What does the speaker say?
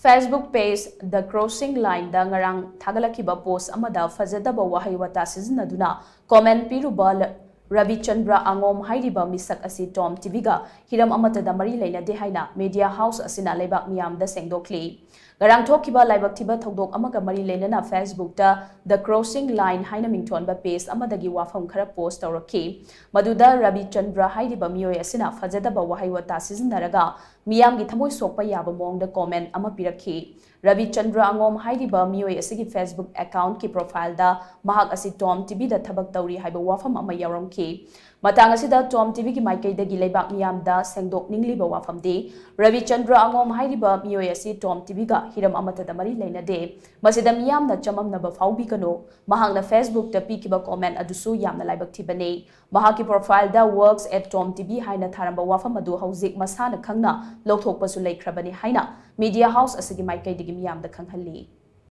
Facebook page The Crossing Line da ngarang thagalakiba post amada fajadaba wahay wata sizinaduna comment piruba Rabichandra Angom Hairiba Meeshak asi TOMTV ga Hiram Amattada mari Leinade haina media house asina leibak miyam da sengdokli garang thokiba laibak thiba thodok amaga mari leinana Facebook da The Crossing Line haina mingthon ba page amadagi wafam khara post tawraki maduda Rabichandra Hairiba miyoi asina fajadaba wahay wata sizinaraga miyam gi thamoi sokpa yaba mong da comment ama pirakhi Rabichandra Angom Hairiba miyoi asigi Facebook account ki profile da mahak asi TOMTV da thabak tawri haiba wafam ama yaramki matang asida TOMTV ki maikai da gi leibak miyam da sengdok ningliba wafam di Rabichandra Angom Hairiba miyoi asi TOMTV ga Hiram Amattada mari Leinade masida miyam na chamam na ba faubi kano mahang na Facebook da pikiba comment adusu yam na laibak thibane mahaki profile da works at TOMTV haina tharamba wafam adu hauzik masana khangna lokthokpasu leikrabani haina media house asigi maikai digi miyam da khanghalli